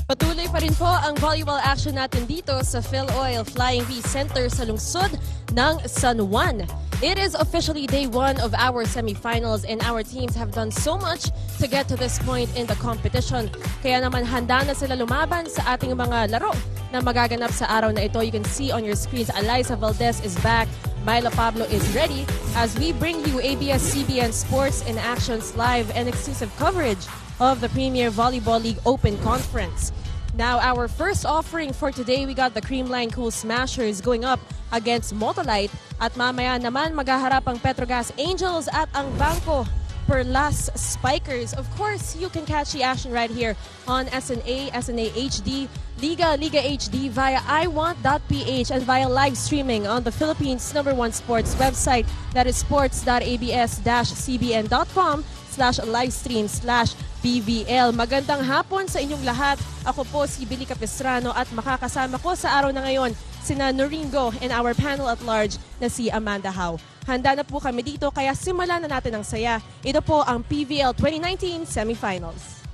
Patuloy pa rin po ang volleyball action natin dito sa PhilOil Flying V Center sa lungsod ng San Juan. It is officially day one of our semifinals and our teams have done so much to get to this point in the competition. Kaya naman handa na sila lumaban sa ating mga laro na magaganap sa araw na ito. You can see on your screens, Eliza Valdez is back. Myla Pablo is ready as we bring you ABS-CBN Sports in Actions live and exclusive coverage of the Premier Volleyball League Open Conference. Now, our first offering for today, we got the Creamline Cool Smashers going up against Motolite. At mamaya naman, maghaharap ang Petrogas Angels at ang Banco Perlas Spikers. Of course, you can catch the action right here on SNA HD, Liga HD via iWant.ph and via live streaming on the Philippines' #1 sports website. That is sports.abs-cbn.com/livestream/BVL. Magandang hapon sa inyong lahat. Ako po si Billy Capistrano at makakasama ko sa araw na ngayon sina Noringo and our panel at large na si Amanda Howe. Handa na po kami dito kaya simulan na natin ang saya. Ito po ang PVL 2019 Semifinals.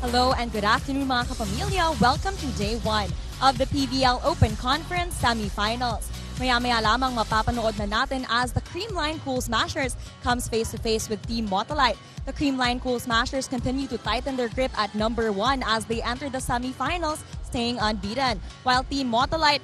Hello and good afternoon mga kapamilya. Welcome to Day 1 of the PVL Open Conference Semifinals. Maya-maya lamang mapapanood na natin as the Creamline Cool Smashers comes face-to-face with Team Motolite. The Creamline Cool Smashers continue to tighten their grip at #1 as they enter the semifinals, staying unbeaten. While Team Motolite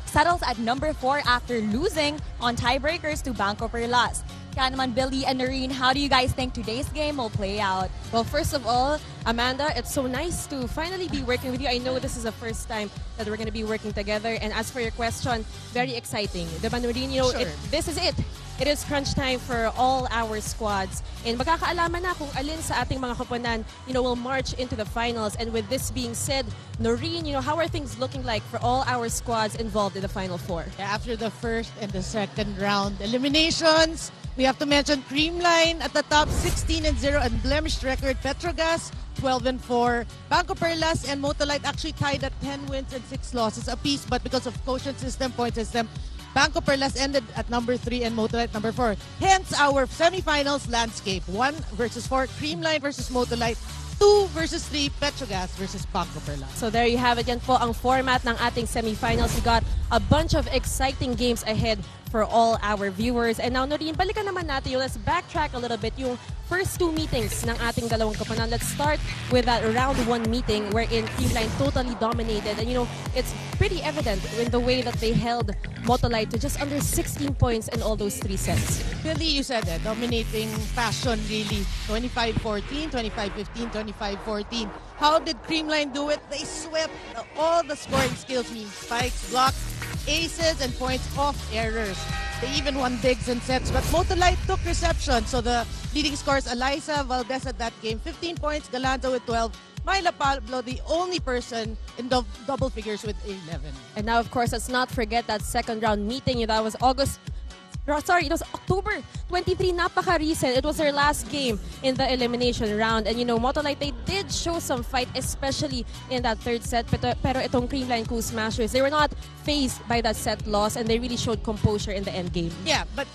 settles at #4 after losing on tiebreakers to Banco Perlas. Kaya naman, Billy and Noreen, how do you guys think today's game will play out? Well, first of all, Amanda, it's so nice to finally be working with you. I know this is the first time that we're going to be working together. And as for your question, very exciting. Diba, Noreen? You know, Sure. this is it. It is crunch time for all our squads. And magkakaalaman na kung alin sa ating mga koponan, will march into the finals. And with this being said, Noreen, how are things looking like for all our squads involved in the Final Four? Yeah, after the first and the second round eliminations, we have to mention Creamline at the top, 16-0, unblemished record. Petrogas, 12-4. Banco Perlas and Motolite actually tied at 10 wins and 6 losses apiece, but because of quotient system, point system, Banco Perlas ended at #3 and Motolite #4. Hence our semifinals landscape: 1 versus 4, Creamline versus Motolite, 2 versus 3, Petrogas versus Banco Perlas. So there you have it. Yan po ang format ng ating semifinals. We got a bunch of exciting games ahead for all our viewers. And now, Noreen, balikan naman natin let's backtrack a little bit yung first 2 meetings ng ating dalawang koponan. Let's start with that round 1 meeting wherein Creamline totally dominated. And it's pretty evident in the way that they held Motolite to just under 16 points in all those 3 sets. Billy, you said it. Dominating fashion, really. 25-14, 25-15, 25-14. How did Creamline do it? They swept all the scoring skills, meaning spikes, blocks, aces, and points off errors. They even won digs and sets, but Motolite took reception. So the leading scores, Eliza Valdez at that game, 15 points, Galanza with 12, Myla Pablo, the only person in double figures with 11. And now, of course, let's not forget that second round meeting. That was it was October 23, napaka-recent. It was their last game in the elimination round. And Motolite, they did show some fight, especially in that third set. Pero itong Creamline Cool Smashers, they were not fazed by that set loss and they really showed composure in the end game. Yeah, but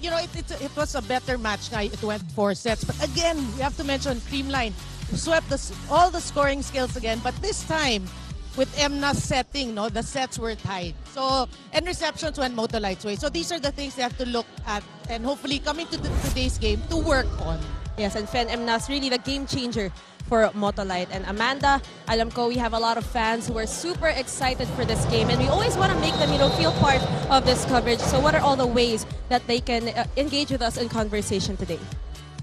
it was a better match. It went 4 sets. But again, we have to mention Creamline swept all the scoring skills again. But this time, with Emna's setting, the sets were tied. So, and receptions went Motolite's way. So these are the things they have to look at and hopefully coming to today's game to work on. Yes, and Fen Emnas really the game changer for Motolite. And Amanda, alam ko we have a lot of fans who are super excited for this game, and we always want to make them, feel part of this coverage. So what are all the ways that they can engage with us in conversation today?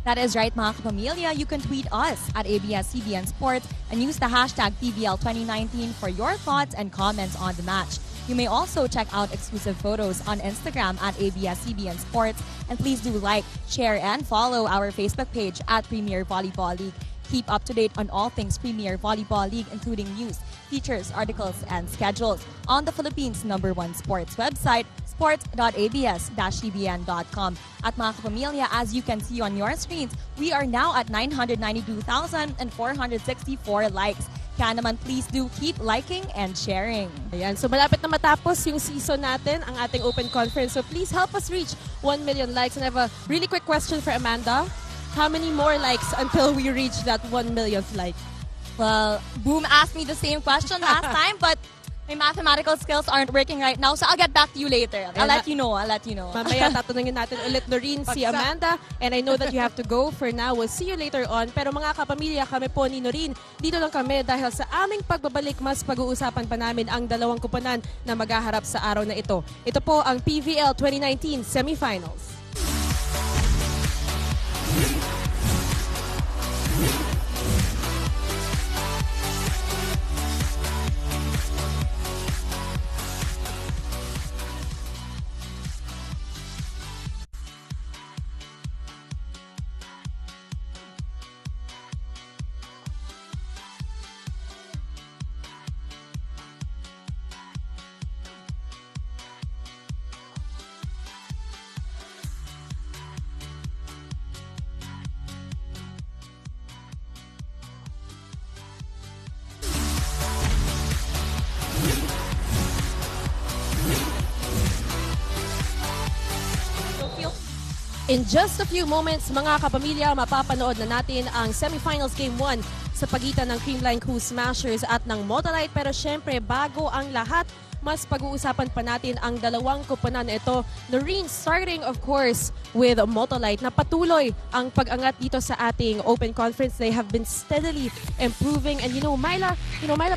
That is right, mga kapamilya. You can tweet us at ABS-CBN Sports and use the hashtag PVL2019 for your thoughts and comments on the match. You may also check out exclusive photos on Instagram at ABS-CBN Sports. And please do like, share, and follow our Facebook page at Premier Volleyball League. Keep up to date on all things Premier Volleyball League, including news, features, articles, and schedules on the Philippines' #1 sports website, sports.abs-cbn.com. At mga kapamilya, as you can see on your screens, we are now at 992,464 likes. Kaya naman, please do keep liking and sharing. Ayan, so malapit na matapos yung season natin, ang ating open conference. So please help us reach 1 million likes. And I have a really quick question for Amanda. How many more likes until we reach that 1 millionth like? Well, Boom asked me the same question last time, but my mathematical skills aren't working right now, so I'll get back to you later. I'll let you know. Mamaya tatanungin natin ulit Noreen si Amanda, and I know that you have to go. For now, we'll see you later on. Pero mga kapamilya, kami po ni Noreen, dito lang kami dahil sa aming pagbabalik, mas pag-uusapan pa namin ang dalawang kuponan na maghaharap sa araw na ito. Ito po ang PVL 2019 Semifinals. In just a few moments, mga kapamilya, mapapanood na natin ang Semifinals Game 1 sa pagitan ng Creamline Cool Smashers at ng Motolite. Pero syempre, bago ang lahat, mas pag-uusapan pa natin ang dalawang kuponan na ito. Noreen, starting of course with Motolite, na patuloy ang pag-angat dito sa ating open conference. They have been steadily improving, and Myla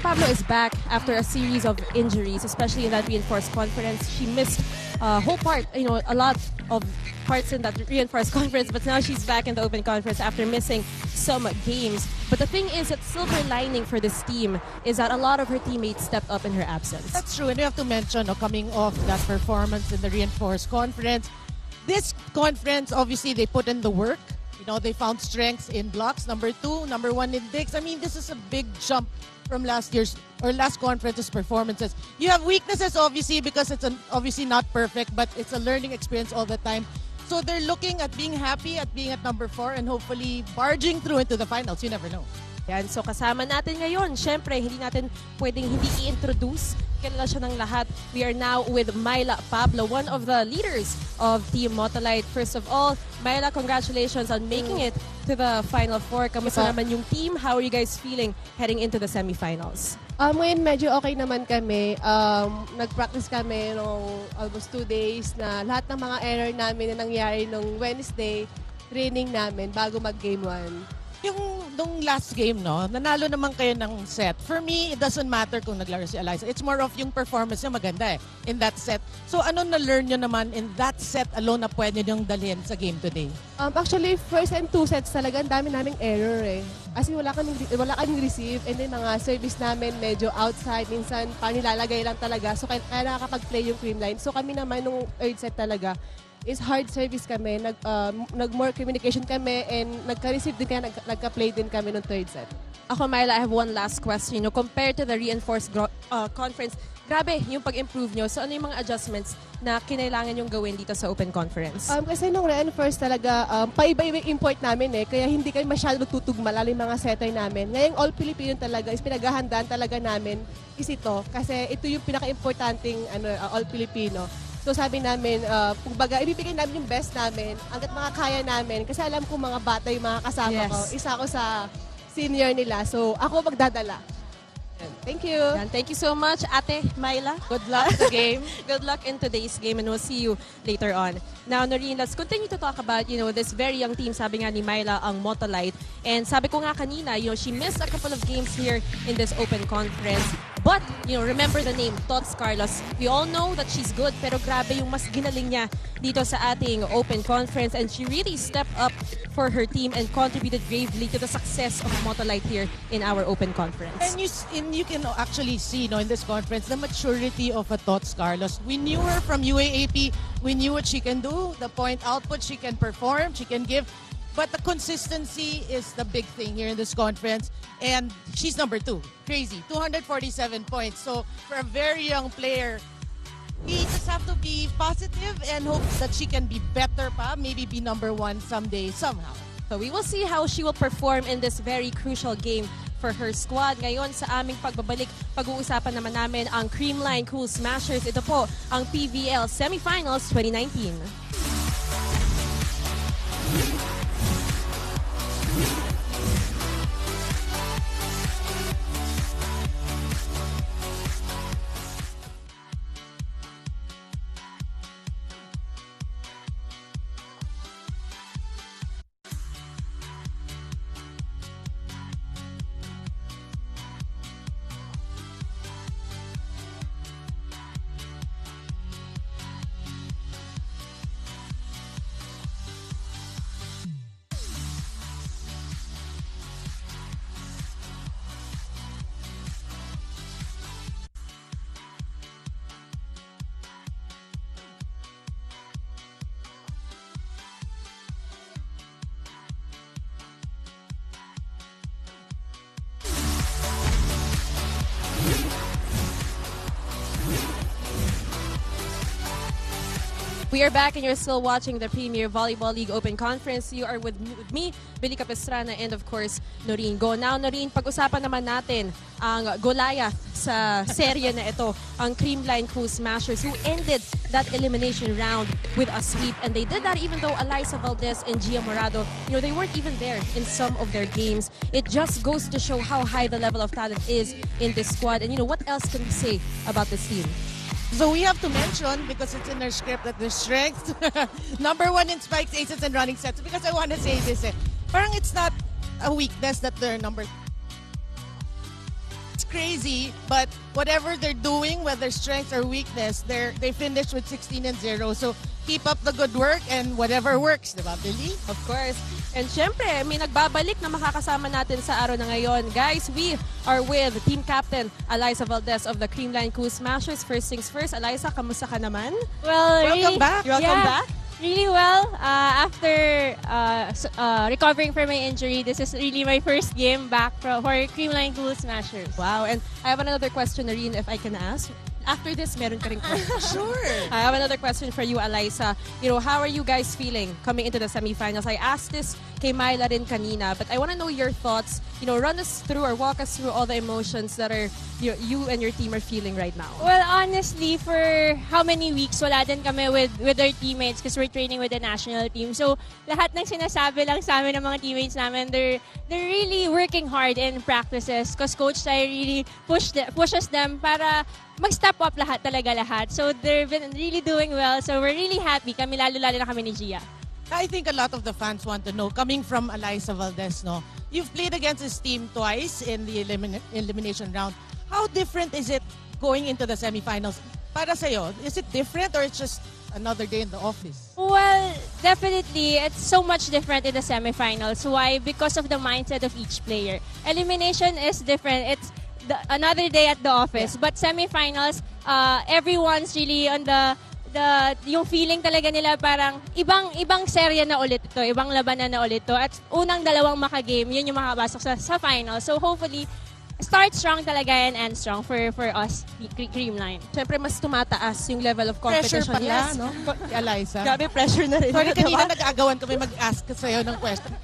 Pablo is back after a series of injuries, especially in that reinforced conference. She missed a whole part, a lot of parts in that reinforced conference, but now she's back in the open conference after missing some games. But the thing is, that silver lining for this team is that a lot of her teammates stepped up in her absence. That's true, and you have to mention, coming off that performance in the reinforced conference, this conference, obviously, they put in the work. They found strengths in blocks, number 2, number 1 in digs. I mean, this is a big jump from last conference's performances. You have weaknesses, obviously, because it's obviously not perfect, but it's a learning experience all the time. So they're looking at being happy at being at number 4 and hopefully barging through into the finals. You never know. Yan, so kasama natin ngayon. Syempre, hindi natin pwedeng hindi i-introduce. Kilala siya ng lahat. We are now with Myla Pablo, one of the leaders of Team Motolite. First of all, Myla, congratulations on making it to the Final Four. Kamusta naman yung team? How are you guys feeling heading into the semifinals? Ngayon medyo okay naman kami. Nag-practice kami nung almost 2 days na lahat ng mga error namin na nangyari nung Wednesday, training namin bago mag-game 1. Nung last game, nanalo naman kayo ng set. For me, it doesn't matter kung naglaro si Eliza. It's more of yung performance niya maganda in that set. So ano na-learn nyo naman in that set alone na pwede nyo dalhin sa game today? Actually, first and 2 sets talaga, ang dami naming error eh. As in, wala kaming receive, and then mga service namin medyo outside, minsan panilalagay lang talaga. So kaya nakakapag-play yung Creamline. So kami naman nung third set talaga, is hard service kami, nag-more communication kami, and nagka-receive din kaya nagka-play din kami nung third set. Ako, Myla, I have one last question. Compared to the reinforced conference, grabe yung pag-improve nyo. So ano yung mga adjustments na kinailangan yung gawin dito sa open conference? Kasi nung reinforced talaga, paiba-iba yung import namin kaya hindi kami masyado tutugma, lalo yung mga setter namin. Ngayong all Filipino talaga, is pinaghahandaan talaga namin is ito. Kasi ito yung pinaka-importanting all Filipino. So sabi namin, kumbaga, ibibigay namin yung best namin, hanggat makakaya namin. Kasi alam ko mga bata yung mga kasama ko. Isa ako sa senior nila, so ako magdadala. Thank you. And thank you so much, Ate Myla. Good luck sa game. Good luck in today's game, and we'll see you later on. Now, Noreen, let's continue to talk about, this very young team. Sabi nga ni Myla, ang Motolite. And sabi ko nga kanina, she missed a couple of games here in this open conference. But, remember the name, Tots Carlos. We all know that she's good, pero grabe yung mas ginaling niya dito sa ating open conference. And she really stepped up for her team and contributed gravely to the success of Motolite here in our open conference. And you can actually see, in this conference, the maturity of a Tots Carlos. We knew her from UAAP. We knew what she can do, the point output she can perform, she can give. But the consistency is the big thing here in this conference. And she's number 2. Crazy. 247 points. So for a very young player, we just have to be positive and hope that she can be better pa, maybe be number 1 someday, somehow. So we will see how she will perform in this very crucial game for her squad. Ngayon sa aming pagbabalik, pag-uusapan naman namin ang Creamline Cool Smashers. Ito po ang PVL Semifinals 2019. We are back and you're still watching the Premier Volleyball League Open Conference. You are with me, Billy Capistrana, and of course, Noreen Go. Now, Noreen, pag-usapan naman natin ang Goliath sa serye na ito, ang Creamline Cool Smashers, who ended that elimination round with a sweep. And they did that even though Eliza Valdez and Gia Morado, they weren't even there in some of their games. It just goes to show how high the level of talent is in this squad. And what else can we say about this team? So we have to mention, because it's in our script, that their strength, number 1 in spikes, aces, and running sets. Because I want to say this, parang it's not a weakness that they're number. It's crazy, but whatever they're doing, whether strength or weakness, they finished with 16-0. So keep up the good work and whatever works, diba, Billy? Of course. And syempre, may nagbabalik na makakasama natin sa araw na ngayon. Guys, we are with Team Captain Eliza Valdez of the Creamline Cool Smashers. First things first, Eliza, kamusta ka naman? Well, Welcome back. Welcome back. Really well. After recovering from my injury, this is really my first game back for Creamline Cool Smashers. Wow, and I have another question, Noreen, if I can ask. After this, meron ka rin question. Sure. I have another question for you, Eliza. How are you guys feeling coming into the semifinals? I asked this kay Myla rin kanina, but I want to know your thoughts. Run us through or walk us through all the emotions that are you and your team are feeling right now. Well, honestly, for how many weeks wala din kami with our teammates because we're training with the national team. So, lahat ng sinasabi lang sa amin ng mga teammates namin, they're really working hard in practices because Coach Tai really pushes them para mag-step up lahat. So, they've been really doing well. So, we're really happy. Kami lalo-lalo na kami ni Gia. I think a lot of the fans want to know, coming from Eliza Valdez, you've played against this team twice in the elimination round. How different is it going into the semifinals? Para sa'yo, is it different or it's just another day in the office? Well, definitely, it's so much different in the semifinals. Why? Because of the mindset of each player. Elimination is different. It's another day at the office. Yeah. But semifinals, everyone's really on yung feeling talaga nila parang ibang serye na ulit ito, ibang labanan na ulit ito. At unang dalawang makagame, yun yung makapasok sa final. So hopefully, start strong talaga and end strong for us, Creamline. Siyempre, mas tumataas yung level of competition pressure nila, pala, no? Eliza. Grabe, pressure na rin. Sorry, kanina nag-aagawan kami mag-ask sa'yo ng question.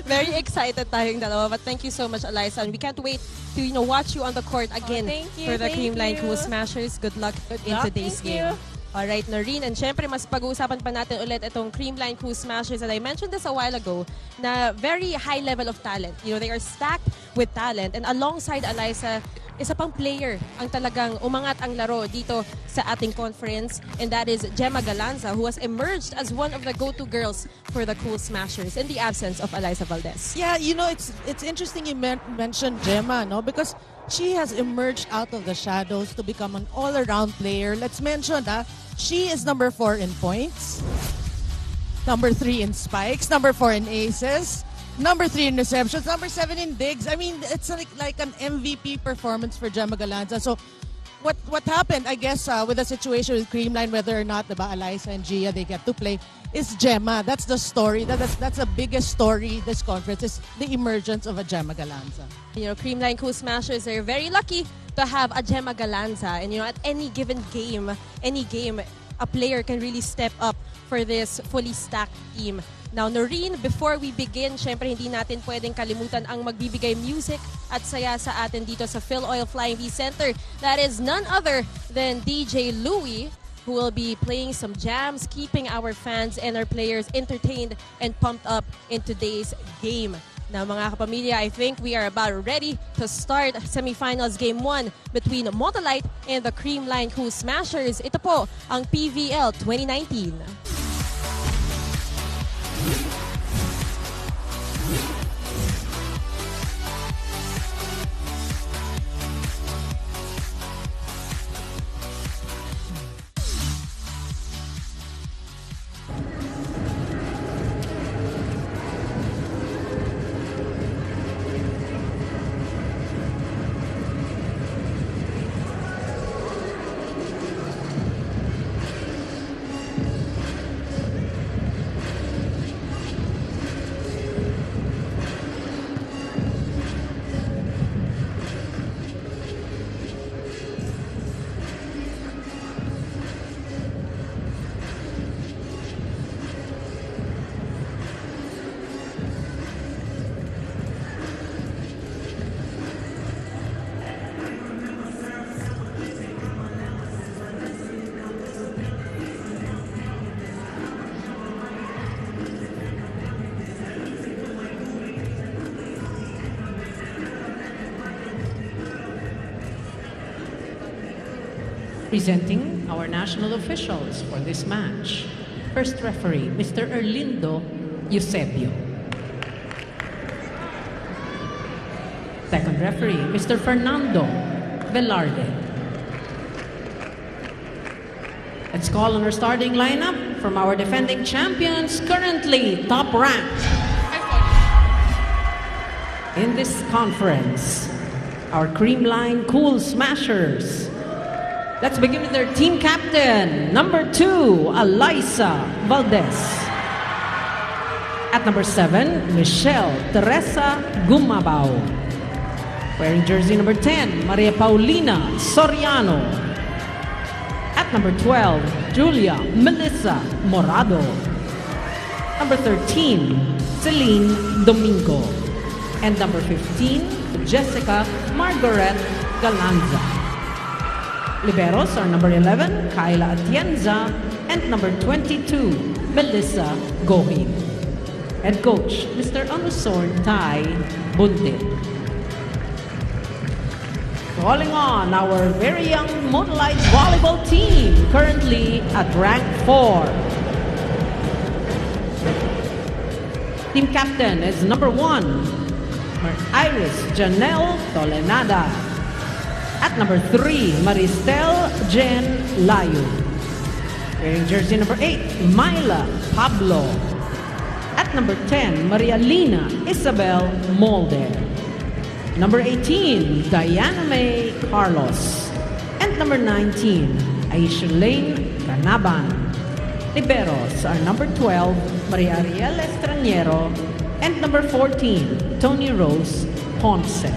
Very excited tayong dalawa. But thank you so much, Eliza. And we can't wait to watch you on the court again for the Creamline Cool Smashers. Good luck in today's game. Alright, Noreen. And syempre, mas pag-uusapan pa natin ulit itong Creamline Cool Smashers. And I mentioned this a while ago, na very high level of talent. They are stacked with talent. And alongside Eliza, isa pang player ang talagang umangat ang laro dito sa ating conference, and that is Gemma Galanza, who has emerged as one of the go-to girls for the Cool Smashers in the absence of Eliza Valdez. Yeah, you know, it's interesting you mentioned Gemma, no? Because she has emerged out of the shadows to become an all-around player. Let's mention that she is number 4 in points, number 3 in spikes, number 4 in aces, number 3 in receptions, number 7 in digs. I mean, it's like an MVP performance for Gemma Galanza. So what happened, I guess, with the situation with Creamline, whether or not Eliza and Gia, they get to play, is Gemma. That's the story. That's the biggest story this conference, is the emergence of a Gemma Galanza. You know, Creamline Cool Smashers are very lucky to have a Gemma Galanza. And you know, at any given game, a player can really step up for this fully stacked team. Now, Noreen, before we begin, syempre hindi natin pwedeng kalimutan ang magbibigay music at saya sa atin dito sa Phil Oil Flying V Center. That is none other than DJ Louie, who will be playing some jams, keeping our fans and our players entertained and pumped up in today's game. Now, mga kapamilya, I think we are about ready to start semifinals game 1 between Motolite and the Creamline Cool Smashers. Ito po ang PVL 2019. Presenting our national officials for this match. First referee, Mr. Erlindo Eusebio. Second referee, Mr. Fernando Velarde. Let's call on our starting lineup from our defending champions, currently top ranked in this conference, our Creamline Cool Smashers. Let's begin with their team captain, number 2, Eliza Valdez. At number 7, Michelle Teresa Gumabao. Wearing jersey number 10, Maria Paulina Soriano. At number 12, Julia Melissa Morado. Number 13, Celine Domingo. And number 15, Jessica Margaret Galanza. Liberos are number 11, Kyla Atienza, and number 22, Melissa Gohing. Head coach, Mr. Anusorn Tai Bundit. Calling on our very young Motolite volleyball team, currently at rank 4. Team captain is number 1, Iris Janelle Tolenada. At number 3, Maristel Jen Layo. Wearing jersey number 8, Myla Pablo. At number 10, Maria Lina Isabel Molde. Number 18, Diana May Carlos. And number 19, Aisha Lane Canaban. Liberos are number 12, Maria Ariel Estraniero. And number 14, Tony Rose Ponce.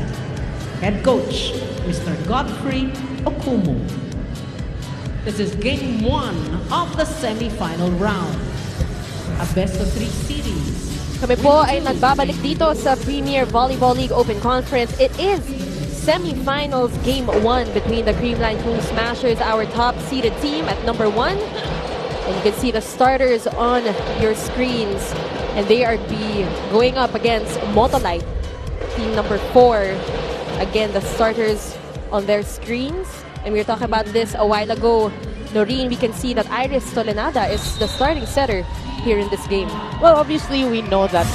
Head coach, Mr. Godfrey Okumu. This is game 1 of the semi-final round. A best-of-3 series. Kami po ay nagbabalik dito sa Premier Volleyball League Open Conference. It is semi-finals game 1 between the Creamline Cool Smashers, our top-seeded team at number 1. And you can see the starters on your screens. And they are going up against Motolite, team number 4. Again, the starters on their screens. And we were talking about this a while ago. Noreen, we can see that Iris Tolenada is the starting setter here in this game. Well, obviously, we know that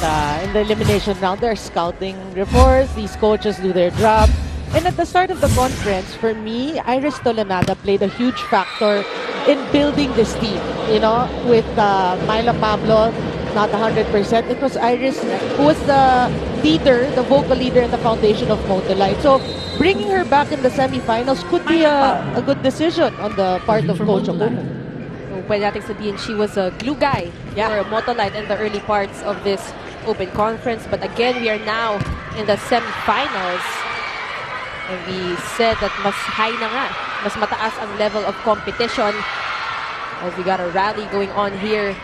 in the elimination round, there are scouting reports. These coaches do their job. And at the start of the conference, for me, Iris Tolenada played a huge factor in building this team. You know, with Myla Pablo, not 100%. It was Iris who was the leader, the vocal leader in the foundation of Motolite. So bringing her back in the semifinals could be a good decision on the part of Coach Okumu. So, pwede natin sabihin, she was a glue guy for Motolite in the early parts of this open conference. But again, we are now in the semifinals. And we said that mas high na nga, mas mataas ang level of competition. As we got a rally going on here.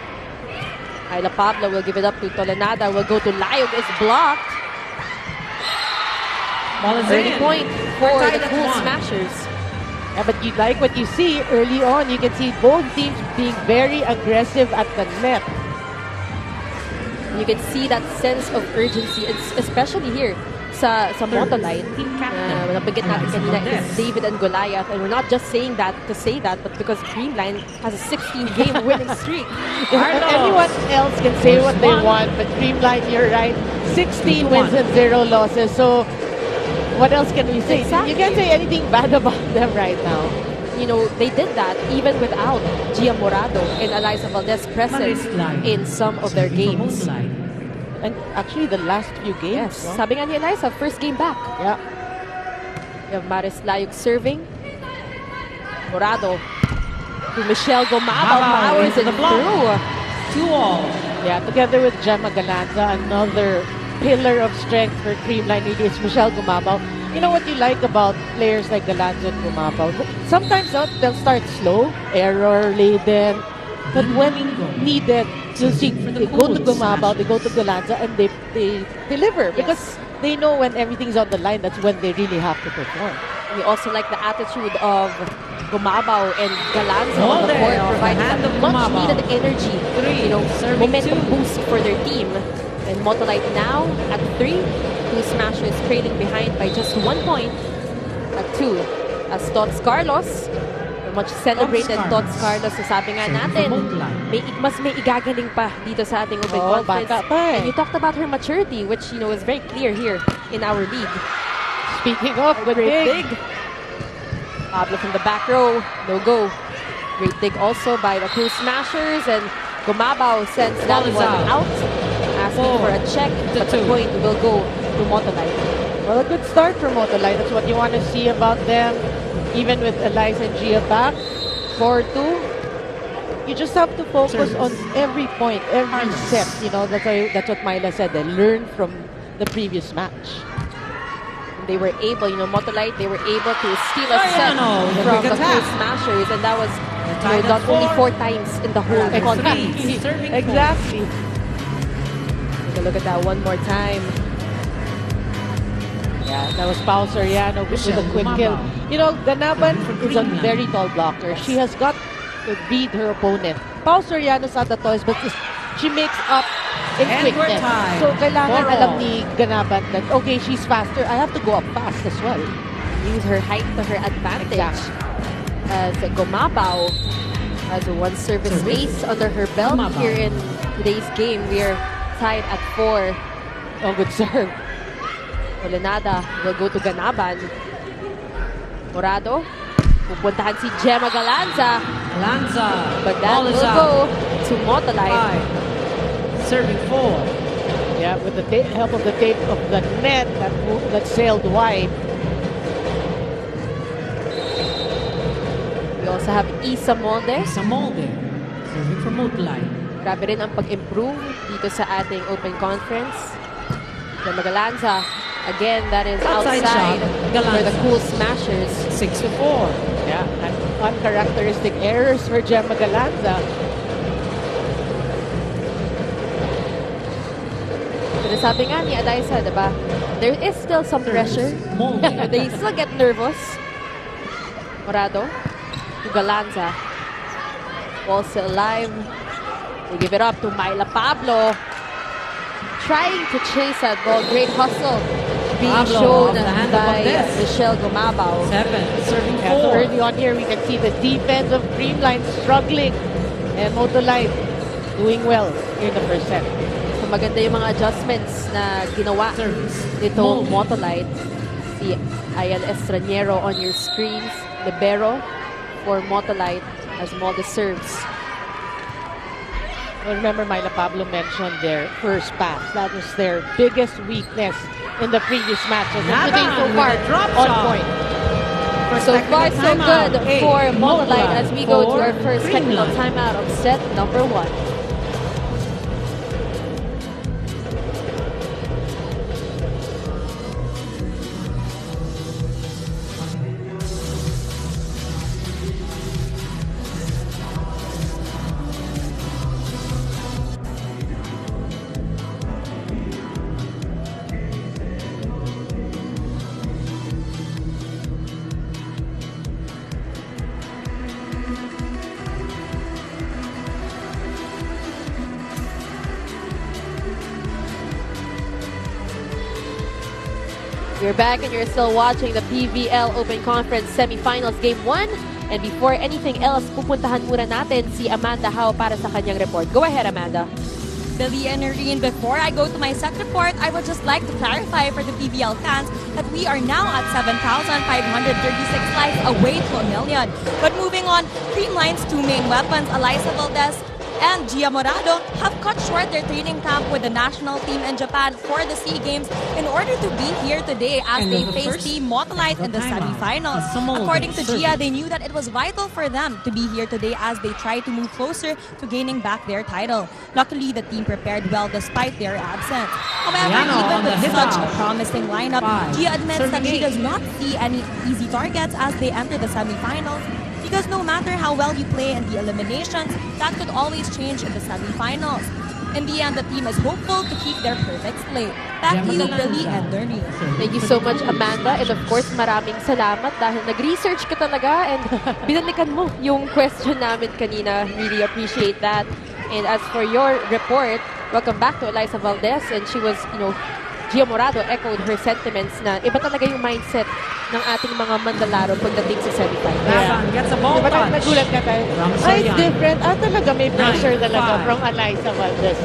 Ayla Pablo will give it up to Tolenada. Will go to Layog, is blocked. Early point for the Cool Smashers. Yeah, but you like what you see early on. You can see both teams being very aggressive at the net. You can see that sense of urgency, especially here sa Motolite. Nabanggit natin kanina is David and Goliath, and we're not just saying that to say that, but because Creamline has a 16-game winning streak. Anyone else can say what they want, but Creamline, you're right, 16 wins and 0 losses. So what else can we say? Exactly. You can't say anything bad about them right now. You know, they did that even without Gia Morado and Eliza Valdez present in some of their games. And actually, the last few games. Yes. No? Sabi nga ni Eliza, first game back. Yeah. We have Maris Layog serving. Morado to Michelle Gomaba. Powers it through. 2-all. Yeah, together with Gemma Galanza, another pillar of strength for Creamline is Michelle Gumabao. You know what you like about players like Galanza and Gumabao? Sometimes they'll start slow, error-laden, but when needed, you'll see they go to Gumabao, they go to Galanza, and they deliver because they know when everything's on the line, that's when they really have to perform. We also like the attitude of Gumabao and Galanza on the court, providing that much needed energy, you know, momentum boost for their team. And Motolite now at 3. Two Smashers trailing behind by just 1 point at 2. As Tots Carlos, the much celebrated Tots Carlos, sabi nga natin, mas may igagaling pa dito sa ating open conference. Bata pa eh. And you talked about her maturity, which you know is very clear here in our league. Speaking of, Great dig. Pablo from the back row, no go. Great dig also by the Crew Smashers, and Gumabao sends that one out, asking for a check, but the point will go to Motolite. Well, a good start for Motolite. That's what you want to see about them. Even with Eliza and Gia back, 4-2. You just have to focus on every point, every set. You know, that's what Myla said. They learn from the previous match. They were able, you know, Motolite, they were able to steal a set from the Cool Smashers, and that was, you know, done only 4 times in the whole conference. Exactly. Take a look at that one more time. Yeah, that was Pao Soriano with a quick kill. You know, Ganaban is a very tall blocker. She has got to read her opponent. Pao Soriano's not the tallest, but she makes up in quickness. So, kailangan alam ni Ganaban that, okay, she's faster. I have to go up fast as well. Use her height to her advantage. Exactly. As Gomabao has a 1 service ace under her belt here in today's game. We are tied at 4. Oh, good serve. Tolenada will go to Ganaban. Morado. Pupuntahan si Gemma Galanza. But that will go to Motolite. Serving 4. Yeah, with the help of the tape of the net that sailed wide. We also have Isa Molde. Serving for Motolite. Grabe rin ang pag-improve dito sa ating open conference. Gemma Galanza. Again, that is outside for the Cool Smashers. 6-4. Yeah, and uncharacteristic errors for Gemma Galanza. Pero sabi nga ni Eliza, diba? There is still some pressure. They still get nervous. Morado to Galanza. Ball still alive. They give it up to Myla Pablo. Trying to chase that ball. Great hustle being Pablo shown off the hand of by Valdez. Michelle Gumabao. 7, serving Yeah, so 4. early on here, we can see the defense of Creamline struggling. And Motolite doing well in the first set. So maganda yung mga adjustments na ginawa Service. nitong Mold. Motolite. Si Ayan Estraniero on your screens. Libero for Motolite as Molde serves. Well, remember, Myla Pablo mentioned their first pass. That was their biggest weakness in the previous matches. And Nada today, so with far, a drop on shot. point. So far, so good for Motolite as we go to for our first technical Creamline. timeout of set number 1. You're back and you're still watching the PVL Open Conference Semifinals Game 1. And before anything else, pupuntahan muna natin si Amanda Howe para sa kanyang report. Go ahead, Amanda. Billy and Noreen, before I go to my set report, I would just like to clarify for the PBL fans that we are now at 7,536 likes away to 1 million. But moving on, Creamline's two main weapons, Eliza Valdez and Gia Morado, have cut short their training camp with the national team in Japan for the SEA Games in order to be here today as And they the face first Team Motolite in the timeout. semifinals. Samoa According to serving. Gia, they knew that it was vital for them to be here today as they try to move closer to gaining back their title. Luckily, the team prepared well despite their absence. However, Yano even on the with hit such a out. promising lineup, 5, Gia admits that serving she 8. does not see any easy targets as they enter the semifinals. Because no matter how well you play in the eliminations, that could always change in the semifinals. In the end, the team is hopeful to keep their perfect slate. Back to you, Billy and Dernie. Thank you so much, Amanda. And of course, maraming salamat dahil nag-research ka talaga and binalikan mo yung question namin kanina. Really appreciate that. And as for your report, welcome back to Eliza Valdez. And she was, Gia Morado echoed her sentiments na iba talaga yung mindset ng ating mga Mandalaro pagdating sa semifinals. Laban gets a ball Diba touch. nagulat ka tayo? From It's Soriano. different. Talaga may pressure 9, talaga 5. from Eliza Valdez.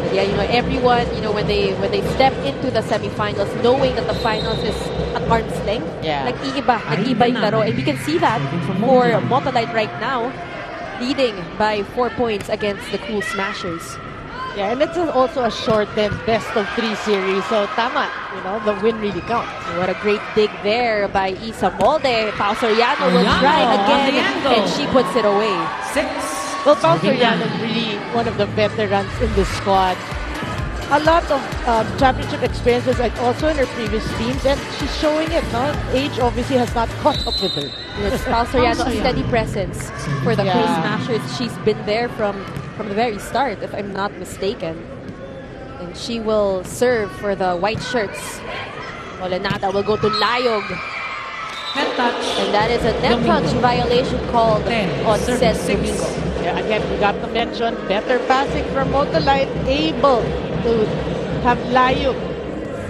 But yeah, everyone, when they step into the semifinals, knowing that the finals is at arm's length, Yeah. nag-iiba yung laro. And we can see that for Motolite right now, leading by 4 points against the Cool Smashers. Yeah, and it's also a shortened best-of-3 series. So, tama. The win really counts. What a great dig there by Isa Molde. Pao Soriano will Soriano try on again, the angle. and she puts it away. 6. Well, Pao serving Soriano 9. is really one of the veterans in the squad. A lot of championship experiences, like also in her previous teams, and she's showing it. No? Age obviously has not caught up with her. Pao Soriano, a steady presence for the Cool Yeah. Smashers. She's been there from the very start, if I'm not mistaken. And she will serve for the white shirts. Molenada will go to Layog. Head touch. And that is a net touch violation called 10, on serving Ced 6. Domingo. Yeah, again, we got to mention better passing from Motolite, able to have Layuk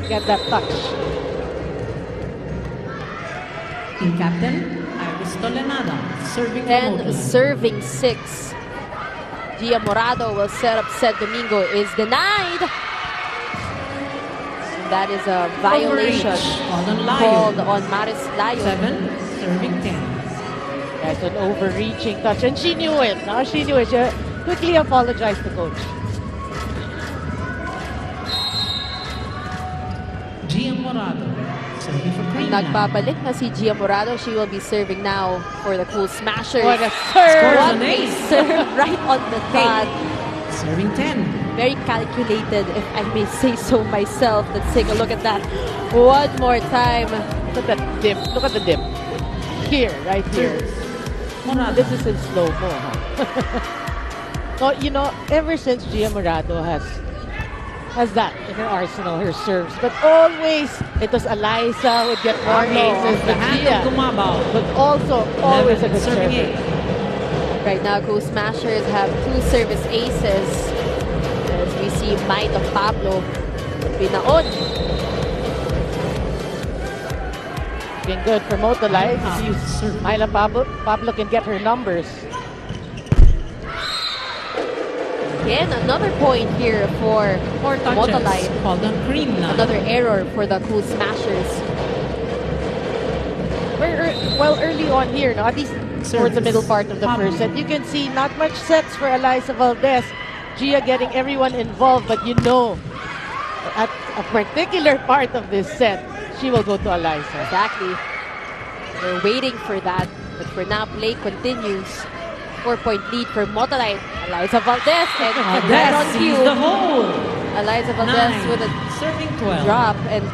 get that touch. Team captain, Iris Tolenada, serving And remotely. serving 6. Gia Morado will set up Ced Domingo. Is denied. And that is a violation Overreach. called on Maris Layo. 7, serving 10. That's an overreaching touch, and she knew it. No? She knew it. She quickly apologized to coach. Gia Morado, serving for Creamline. Nagbabalik na si Gia Morado. She will be serving now for the Cool Smashers. What a serve! Scores What an a ace. serve right on the dot. Serving 10. Very calculated, if I may say so myself. Let's take a look at that one more time. Look at that dip. Look at the dip. Here, right here. Morado. This is in slow-mo. Huh? So, ever since Gia Morado has that in her arsenal, her serves. But always, it was Eliza would get more aces the than hand Gia. of Gumabao. But also, always a 11, good serving server. 8. Right now, Cool Smashers have 2 service aces. As we see Might of Pablo binaon looking good for Motolite. Myla Pablo can get her numbers. Again, another point here for Motolite. Called on Creamline. Another error for the Cool Smashers. Well, early on here, no, at least towards the middle part of the first set, you can see not much sets for Eliza Valdez. Gia getting everyone involved, but you know, at a particular part of this set, she will go to Eliza. Exactly. We're waiting for that. But for now, play continues. 4-point lead for Motolite. Eliza Valdez and right on cue. The hole. Eliza Valdez 9, with a serving 12. drop. And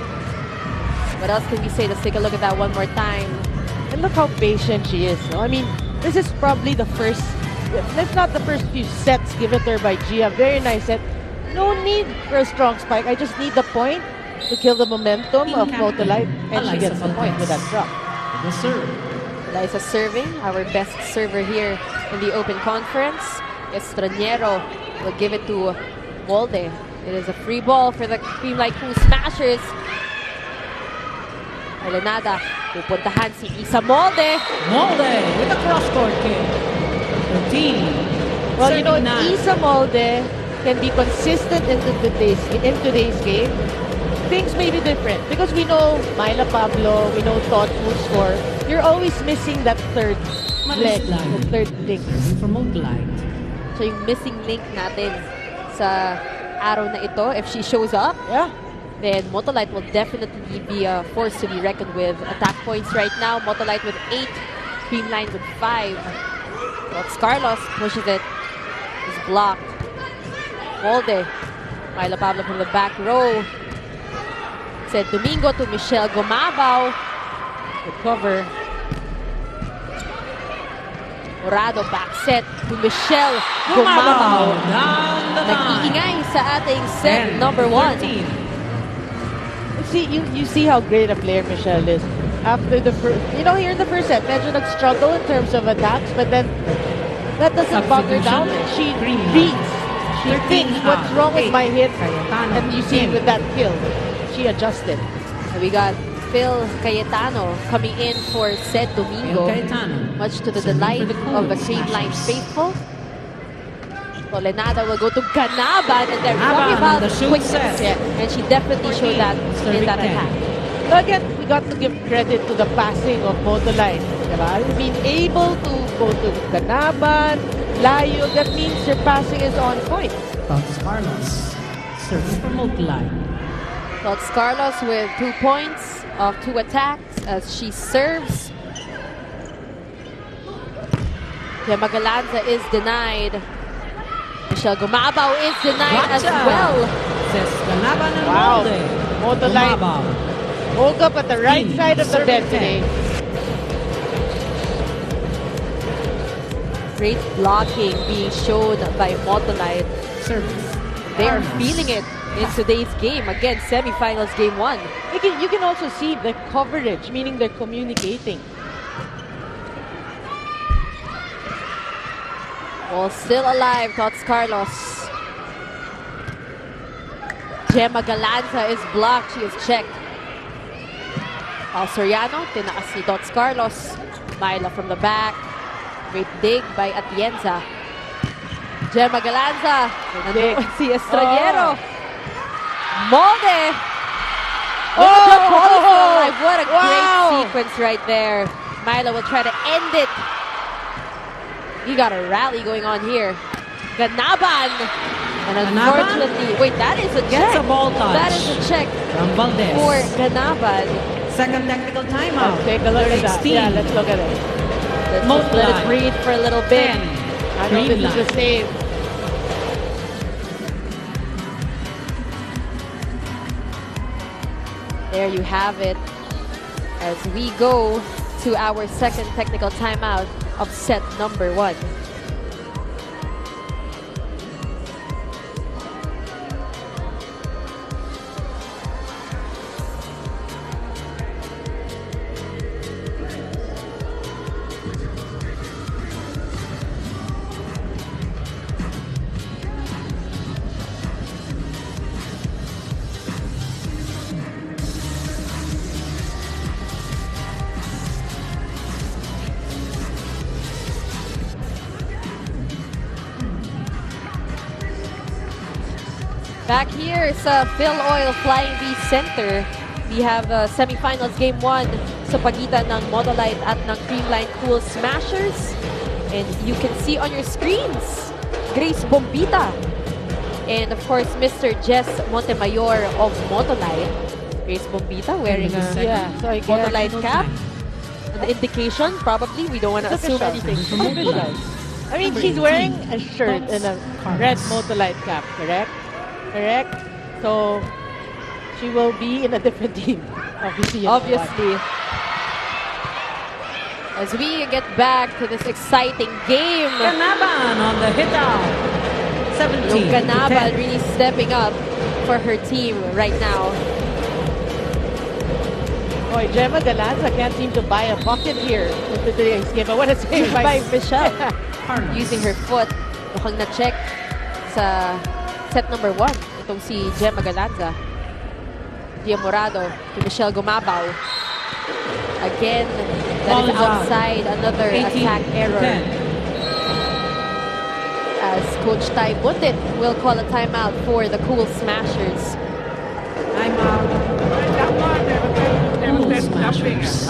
what else can we say? Let's take a look at that one more time. And look how patient she is. No? I mean, this is probably the first, if not the first few sets given to her by Gia. Very nice set. No need for a strong spike. I just need the point to kill the momentum of Motolite. And she gets the point with that drop. The serve. Eliza serving, our best server here in the Open Conference. Estranero will give it to Molde. It is a free ball for the Creamline Cool Smashers. Elenada, pupuntahan si Isa Molde. Molde with a cross-court kick. 13. Well, you know, if 39. Isa Molde can be consistent in today's game, things may be different. Because we know Myla Pablo, we know Todd will score. You're always missing that third leg, the third link. For Motolite. So yung missing link natin sa araw na ito, if she shows up, Yeah. then Motolite will definitely be a force to be reckoned with. Attack points right now, Motolite with 8, Creamline with 5. Rox Carlos pushes it, is blocked. Molde, Myla Pablo from the back row. Said Domingo to Michelle Gomabao. Good cover. Morado back set to Michelle Gomabao. Down the line. Nag-iingay sa ating set number 1. 13. See, you see how great a player Michelle is. After the first, you know, here in the first set, medyo nag-struggle in terms of attacks, but then that doesn't bog her down. She reads. She thinks, what's wrong with my hit? And you see it with that kill. She adjusted. So we got Phil Cayetano coming in for Sed Domingo, Cayetano. much to the Serving delight for the Cool of the Creamline Smashers. faithful. Tolenada will go to Ganaban, and they're Ganaban talking on about the shoot quick set. sets. Yeah, and she definitely showed that in Serving that 10. attack. So again, we got to give credit to the passing of Motolite. Diba? Being able to go to Ganaban, Layo, that means your passing is on point. Rox Carlos. Serving for Motolite. Rox Carlos with 2 points of 2 attacks as she serves. Gemma Galanza is denied. Michelle Gomabao is denied as Gotcha. well. Says Ganaban and Wow. Molde. Motolite Gomabao. woke up at the right 15, side of the bed serving today. 10. Great blocking being shown by Motolite. Service. They are Carlos. feeling it in today's game. Again, semifinals game 1. You can also see the coverage, meaning they're communicating. Ball still alive, Tots Carlos. Gemma Galanza is blocked. She is checked. Al Soriano, tinaas ni Tots Carlos. Myla from the back. Great dig by Atienza. Gemma Galanza. dig. Nandun si Estrangero. Molde. Oh! What a Wow! great sequence right there. Myla will try to end it. You got a rally going on here. Ganaban. And unfortunately, wait, that is a check. Gets a ball touch. That is a check From Valdez. for Ganaban. Second technical timeout. Let's take a look at that. 16. Yeah, let's look at it. Let's just let it Motolite. breathe for a little bit. 10. I know this is the save. There you have it. As we go to our second technical timeout of set number 1. Back here sa Phil Oil Flying V Center, we have semifinals game 1 sa pagitan ng Motolite at ng Creamline Cool Smashers. And you can see on your screens, Grace Bombita. And of course, Mr. Jess Montemayor of Motolite. Grace Bombita wearing a Motolite cap. An indication, probably. We don't want to assume anything. I mean, she's wearing a shirt and a red Motolite cap, correct? Correct? So, she will be in a different team, obviously. Obviously. As we get back to this exciting game. Ganaban on the hit out. 17 Ganaban really stepping up for her team right now. Boy, Gemma Galanza can't seem to buy a bucket here in today's game. I want to say By Michelle. Using her foot. Mukhang na-check sa set number 1. Itong si Gemma Galanza. Gia Morado to Michelle Gumabaw. Again, that is outside. Another attack error. As Coach Tai Bundit will call a timeout for the Cool Smashers. Timeout. Cool Smashers.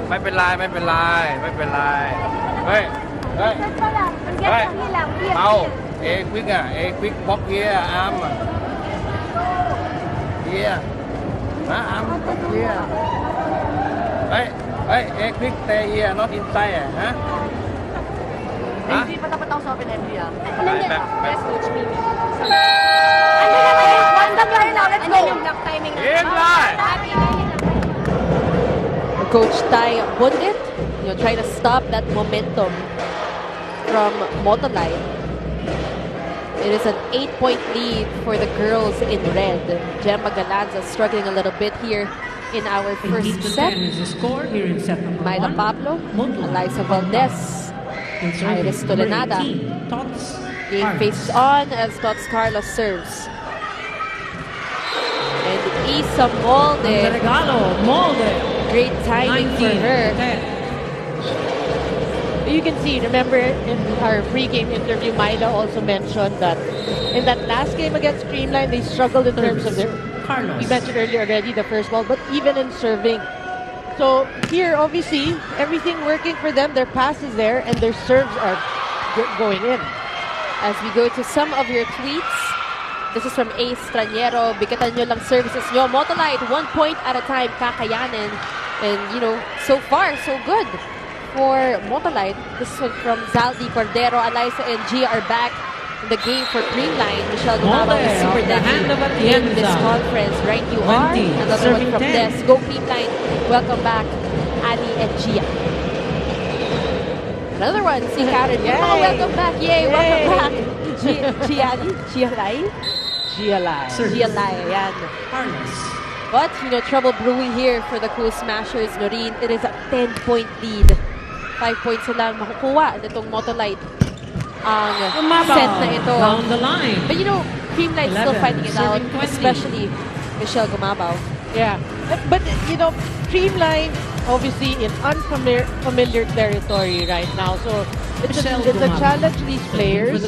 ไม่เป็นไรไม่เป็นไรไม่เป็นไรเฮ้ยเฮ้ยเฮ้ยเอาเอควิกอ่ะเอควิกบล็อกเฮียอาร์มเฮียนะอาร์มบล็อกเฮียเฮ้ยเฮ้ยเอควิกแต่เฮีย not inside อ่ะฮะ Hindi pa dapat ako sa open entry ah. Yes, Coach Mimi. Ano naman yung random line now? Let's go! Game line! Coach Tai Bundit, trying to stop that momentum from Motolite. It is an 8-point lead for the girls in red. Gemma Galanza struggling a little bit here in our first set. Myla Pablo, Eliza Valdez, Iris Tolenada. Game faces on as Tots Carlos serves. And Isa Molde. Great timing for her. You can see, remember in our pre-game interview, Myla also mentioned that in that last game against Creamline, they struggled in terms of their, we mentioned earlier already, the first ball, but even in serving. So here, obviously, everything working for them, their pass is there, and their serves are going in. As we go to some of your tweets, this is from A. Straniero. Bigatan nyo lang services nyo. Motolite, 1 point at a time, kakayanin. And, so far, so good for Motolite. This one from Zaldi Cordero. Eliza and Gia are back in the game for Creamline. Michelle Gumabaw is super deadly in this conference. Right you are. Another one from Des. Go Creamline. Welcome back, Ali and Gia. Another one, si Karen. Oh, welcome back. Yay, welcome back. Gia Lai. Ayan. But, trouble brewing here for the Cool Smashers, Noreen. It is a 10-point lead. 5 points na lang makukuha nitong Motolite ang set na ito. But, Creamline's still fighting it out, especially Michelle Gumabaw. Yeah. But, Creamline, obviously, in unfamiliar territory right now. So, it's a challenge to these players.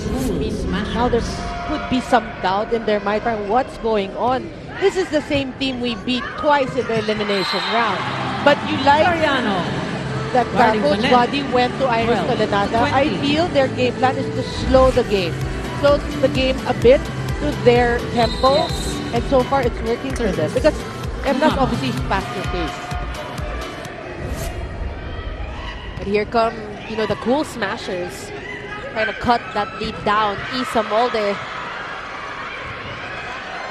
Now there could be some doubt in their mind on what's going on. This is the same team we beat twice in the elimination round. But you like that Coach Buddy went to Iris Tolenada. I feel their game plan is to slow the game. Slow the game a bit to their tempo. And so far, it's working for them. Because MNAS obviously is faster paced. But here come, the Cool Smashers trying to cut that lead down. Isa Molde.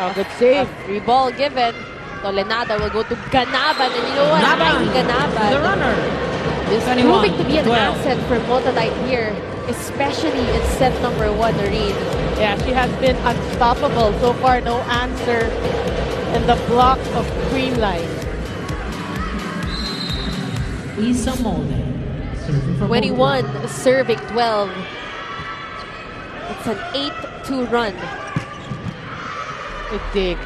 Oh, good save. Free ball given. Tolenada will go to Ganaban. And you know what? Ganaban. The runner. Is proving to be an asset for Motolite here, especially in set number 1, Noreen. Yeah, she has been unstoppable. So far, no answer in the block of Creamline. Isa Molde. 21, serving 12. It's an 8-2 run. Good dig.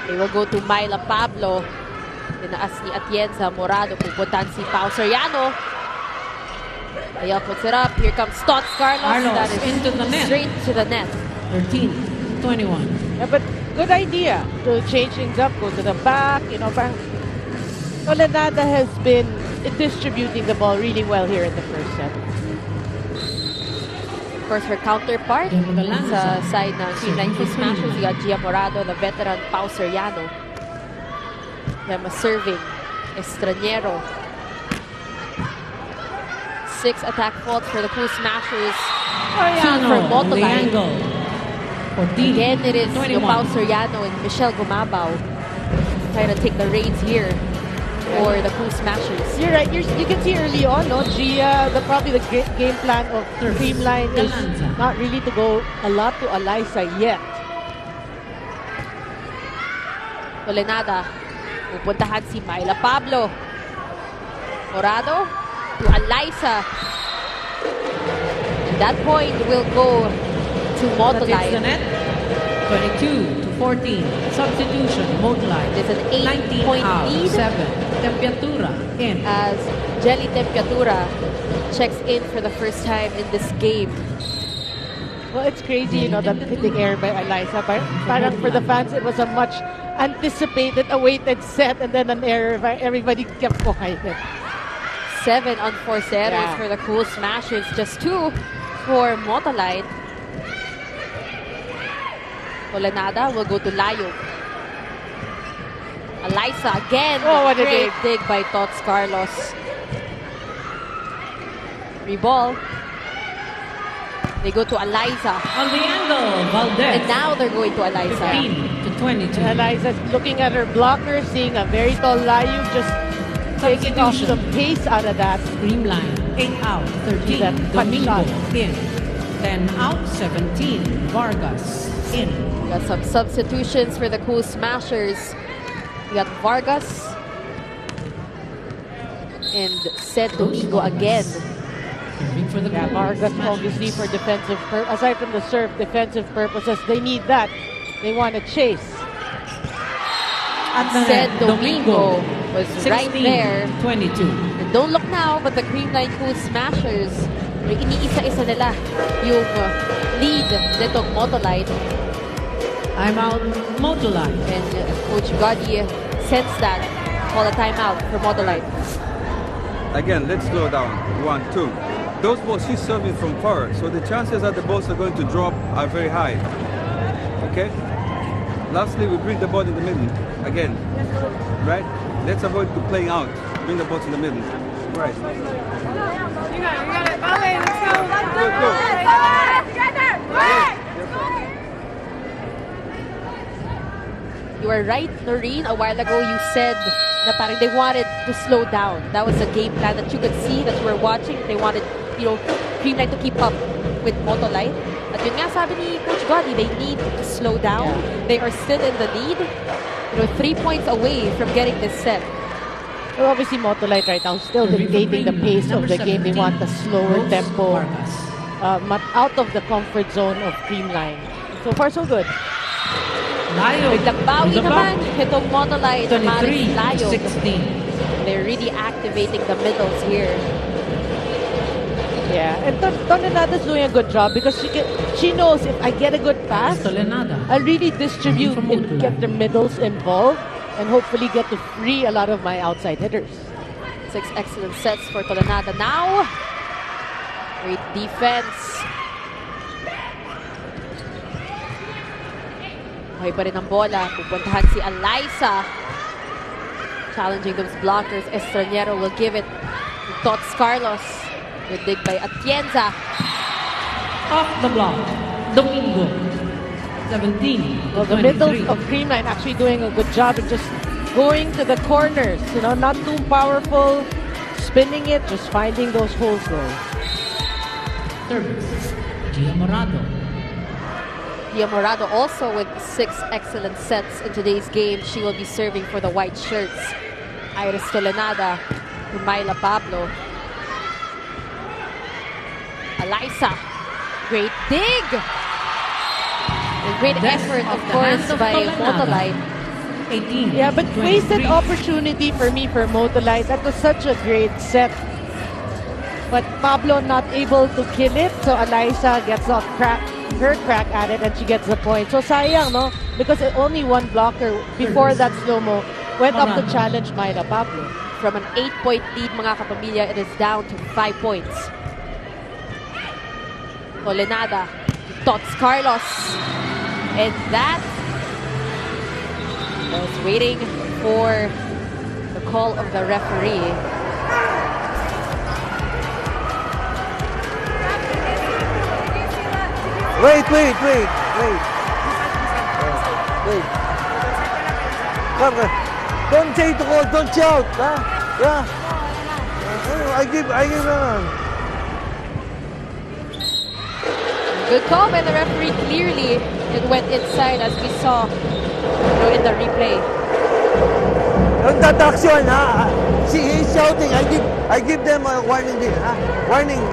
They will go to Myla Pablo. Tinaas ni Atienza Morado. Pupuntahan si Pao Soriano. Ayala puts it up. Here comes Tots Carlos. Carlos That is into the net. straight to the net. 13-21. Yeah, but good idea to change things up, go to the back. Tolenada has been distributing the ball really well here in the first set. Of course, her counterpart sa side ng Creamline Cool Smashers, you got Gia Morado, the veteran Pau Soriano. Them serving Estranero. 6 attack faults for the Cool Smashers. 2 for Motolite. Again, it is yung Pau Soriano and Michelle Gumabaw trying to take the reins here for the Cool Smashers. You're right. You can see early on, no? Gia, probably the game plan of Creamline is not really to go a lot to Eliza yet. Tolenada, pupuntahan si Myla Pablo. Morado to Eliza. And that point will go to Motolite. 22-14. Substitution, Motolite. It's an 8-point lead. 7. Tempiatura in. As Jelly Tempiatura checks in for the first time in this game. Well, it's crazy, that hitting air by Eliza. Parang for the fans, it was a much anticipated, awaited set, and then an error. Everybody kept quiet. 7 unforced errors for the Cool Smashers. Just 2 for Motolite. Tolenada will go to Layo. Eliza again. What a great dig by Tots Carlos. Reball. They go to Eliza. On the angle, Valdez. And now they're going to Eliza. 15-22. Eliza looking at her blocker, seeing a very tall Layu, just taking off some pace out of that. Creamline, 8 out, 13. That Domingo shot. in. 10 out, 17. Vargas in. We got some substitutions for the Cool Smashers. We got Vargas and Sed Domingo again. For the Vargas obviously for defensive aside from the serve, defensive purposes, they need that. They want to chase. Sed Domingo was 16, right there. 22. And don't look now, but the Creamline Cool Smashers, iniisa-isa nila yung lead nitong Motolite. I'm out, Motolite. And Coach Gotti sensed that. Call a timeout for Motolite. Again, let's slow down. 1, 2. Those balls, she's serving from far, so the chances that the balls are going to drop are very high. Okay? Lastly, we bring the ball in the middle. Again. Right? Let's avoid playing out. Bring the ball to the middle. Right. You got it. Ballet, let's go. Go. Together. You were right, Noreen. A while ago, you said na parang they wanted to slow down. That was a game plan that you could see, that you were watching. They wanted, Creamline to keep up with Motolite. At yun nga, sabi ni Coach Gotti, they need to slow down. Yeah. They are still in the lead. 3 points away from getting this set. Well, obviously Motolite right now still dictating the pace of the game. They want a slower tempo, out of the comfort zone of Creamline. So far, so good. Biglang bawi naman itong Motolite. 23-16. They're really activating the middles here. Yeah, and Tolenada's doing a good job because she knows if I get a good pass, I'll really distribute and get the middles involved and hopefully get to free a lot of my outside hitters. 6 excellent sets for Tolenada now. Great defense. Okay pa rin ang bola. Pupuntahan si Eliza. Challenging those blockers. Estranero will give it to Tots Carlos. Good dig by Atienza. Off the block, Domingo. 17. Well, the middle of Creamline actually doing a good job of just going to the corners. Not too powerful, spinning it, just finding those holes there. Service, Gia Morado. Gia Morado also with 6 excellent sets in today's game. She will be serving for the white shirts. Iris Tolenada to Myla Pablo. Eliza, great dig! And great effort, of course, by Motolite. 18. Yeah, but wasted opportunity for me for Motolite. That was such a great set but Pablo not able to kill it, so Eliza gets her crack at it and she gets the point. So sayang, no? Because only one blocker before that slow-mo went up to challenge Myla Pablo. From an 8-point lead, mga kapamilya, it is down to 5 points. Tolenada, Tots Carlos. And that was waiting for the call of the referee. Wait. Come on. Don't say the call, don't shout. Huh? Yeah. I give Good call by the referee. Clearly, it went inside as we saw in the replay. Don't that action, ha? See, he's shouting. I give them a warning din, ha? Warning.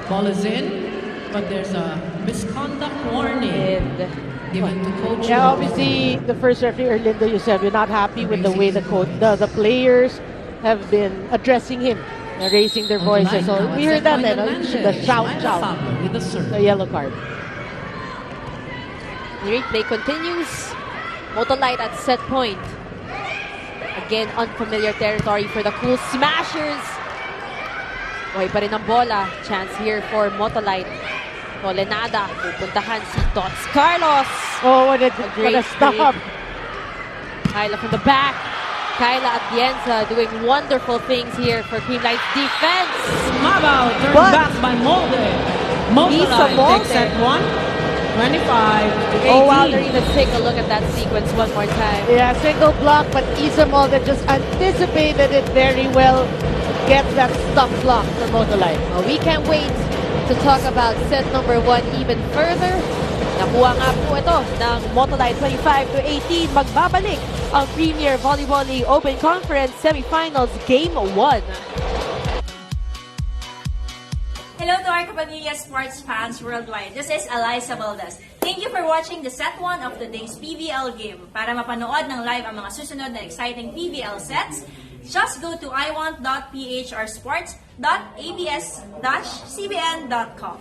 Ball is in, but there's a misconduct warning given to coach. Yeah, obviously, the first referee, Erlindo Eusebio, not happy with the way the players have been addressing him, raising their voices. So we heard that, the shout, the yellow card. The replay continues. Motolite at set point. Again, unfamiliar territory for the Cool Smashers. Buhay pa rin ang bola. Chance here for Motolite. Tolenada. Pupuntahan si Tots Carlos. Oh, what a stop. Kyla from the back. Kyla Atienza doing wonderful things here for Creamline's defense. Mabaw turned back by Molde. Motolite takes set 1. 25 to 18. Oh wow, Larina, take a look at that sequence one more time. Yeah, single block, but Isamol that just anticipated it very well. Gets that stop block for Motolite. Well, we can't wait to talk about set number 1 even further. Nakuha nga po ito ng Motolite 25 to 18. Magbabalik ang Premier Volleyball League Open Conference Semifinals Game 1. Hello to our Kapamilya sports fans worldwide. This is Eliza Valdez. Thank you for watching the set 1 of today's PVL game. Para mapanood ng live ang mga susunod na exciting PVL sets, just go to iWant.ph or sports.abs-CBN.com.